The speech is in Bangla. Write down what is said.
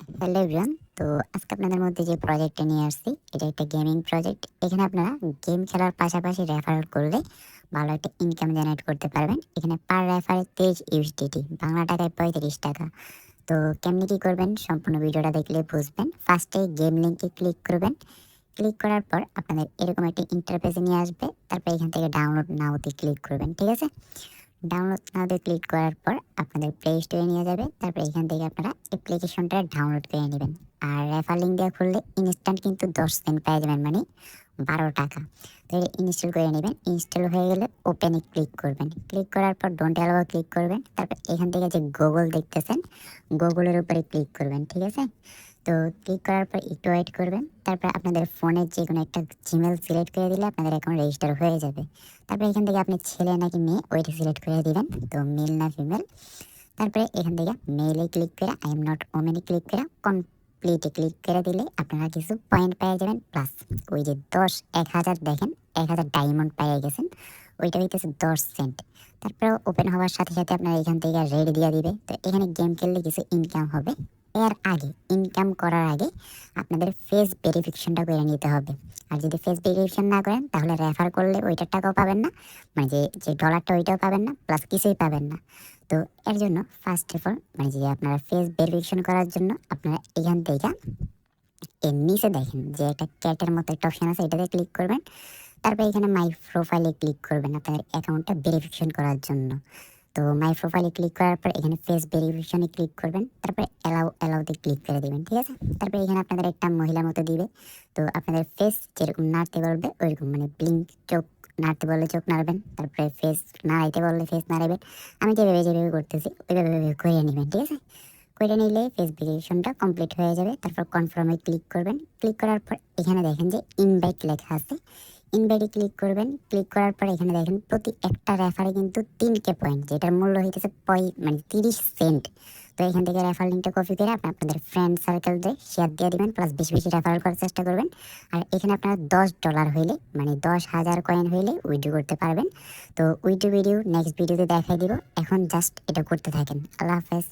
Hello everyone. তো আজকে আপনাদের মধ্যে যে প্রজেক্টটা নিয়ে আসছি এটা একটা গেমিং প্রজেক্ট। এখানে আপনারা গেম খেলার পাশাপাশি রেফার করলে ভালো একটা ইনকাম জেনারেট করতে পারবেন। এখানে পার রেফারে 23 ইউএসডিটি, বাংলা টাকায় 35 টাকা। তো কেমনি কি করবেন সম্পূর্ণ ভিডিওটা দেখলে বুঝবেন। ফার্স্টে গেম লিঙ্কে ক্লিক করবেন। ক্লিক করার পর আপনাদের এরকম একটা ইন্টারফেসে নিয়ে আসবে। তারপর এখান থেকে ডাউনলোড নাওতে ক্লিক করবেন, ঠিক আছে? ডাউনলোড নাওতে ক্লিক করার পর আপনাদের প্লে স্টোরে নিয়ে যাবে। তারপর এখান থেকে আপনারা অ্যাপ্লিকেশনটা ডাউনলোড করে নেবেন। আর রেফার লিঙ্ক দিয়ে খুললে ইনস্ট্যান্ট কিন্তু 10 সেন্ট পেয়ে যাবেন, মানে 12 টাকা। তো এটা ইনস্টল করে নেবেন। ইনস্টল হয়ে গেলে ওপেনে ক্লিক করবেন। ক্লিক করার পর ডোন্ট অ্যালাউ ক্লিক করবেন। তারপর এখান থেকে যে গুগল দেখতেছেন, গুগলের উপরে ক্লিক করবেন, ঠিক আছে? তো ক্লিক করার পর একটু ওয়েট করবেন। তারপর আপনাদের ফোনের যে কোনো একটা জিমেল সিলেক্ট করে দিলে আপনাদের অ্যাকাউন্ট রেজিস্টার হয়ে যাবে। তারপরে এখান থেকে আপনি ছেলে নাকি মেয়ে ওইটা সিলেক্ট করে দিবেন, তো মেল না ফিমেল। তারপরে এখান থেকে মেলে ক্লিক করে আই এম নট ওমেনে ক্লিক করে কমপ্লিটে ক্লিক করে দিলে আপনারা কিছু পয়েন্ট পেয়ে যাবেন। প্লাস ওই যে 10 1000 দেখেন, 1000 ডায়মন্ড পেয়ে গেছেন, ওইটা হইতেছে 10 সেন্ট। তারপরে ওপেন হওয়ার সাথে সাথে আপনারা এখান থেকে রেড দিয়ে দিবে। তো এখানে গেম খেললে কিছু ইনকাম হবে। এর আগে ইনকাম করার আগে আপনাদের ফেস ভেরিফিকেশনটা করে নিতে হবে। আর যদি ফেস ভেরিফিকেশন না করেন তাহলে রেফার করলে ওইটার টাকাও পাবেন না, মানে যে যে ডলারটা ওইটাও পাবেন না, প্লাস কিছুই পাবেন না। তো এর জন্য ফার্স্ট অফ অল মানে যে আপনারা ফেস ভেরিফিকেশন করার জন্য আপনারা এখান থেকে এর নিচে দেখেন যে একটা ক্যাটের মতো একটা অপশন আছে, এটাতে ক্লিক করবেন। তারপর এখানে মাই প্রোফাইলে ক্লিক করবেন আপনাদের অ্যাকাউন্টটা ভেরিফিকেশন করার জন্য। তো মাই প্রোফাইলে ক্লিক করার পর এখানে ফেস ভেরিফিকেশনে ক্লিক করবেন। তারপরে অ্যালাউতে ক্লিক করে দিবেন, ঠিক আছে? তারপরে এখানে আপনাদের একটা মহিলার মতো দিবে। তো আপনাদের ফেস যেরকম নাড়তে বলবে ওইরকম, মানে ব্লিঙ্ক চোখ নাড়তে বললে চোখ নাড়বেন, তারপরে ফেস নাড়াইতে বললে ফেস নাড়াবেন। আমি যেভাবে করতেছি ওইভাবে করে নেবেন, ঠিক আছে? করে নিলে ফেস ভেরিফিকেশনটা কমপ্লিট হয়ে যাবে। তারপর কনফার্মে ক্লিক করবেন। ক্লিক করার পর এখানে দেখেন যে ইনভাইট লেখা আছে, ইনভাইটে ক্লিক করবেন। ক্লিক করার পর এখানে দেখেন প্রতি একটা রেফারে কিন্তু 3K পয়েন্ট, যেটার মূল্য হইতেছে মানে 30 সেন্ট। তো এখান থেকে রেফার লিঙ্কটা কপি করে আপনাদের ফ্রেন্ড সার্কেলদের শেয়ার দিয়ে দিবেন, প্লাস বেশি বেশি রেফারেল করার চেষ্টা করবেন। আর এখানে আপনারা $10 হইলে, মানে 10,000 কয়েন হইলে উইথড্র করতে পারবেন। তো উইথড্র ভিডিও নেক্সট ভিডিওতে দেখাই দিব। এখন জাস্ট এটা করতে থাকেন। আল্লাহ হাফেজ।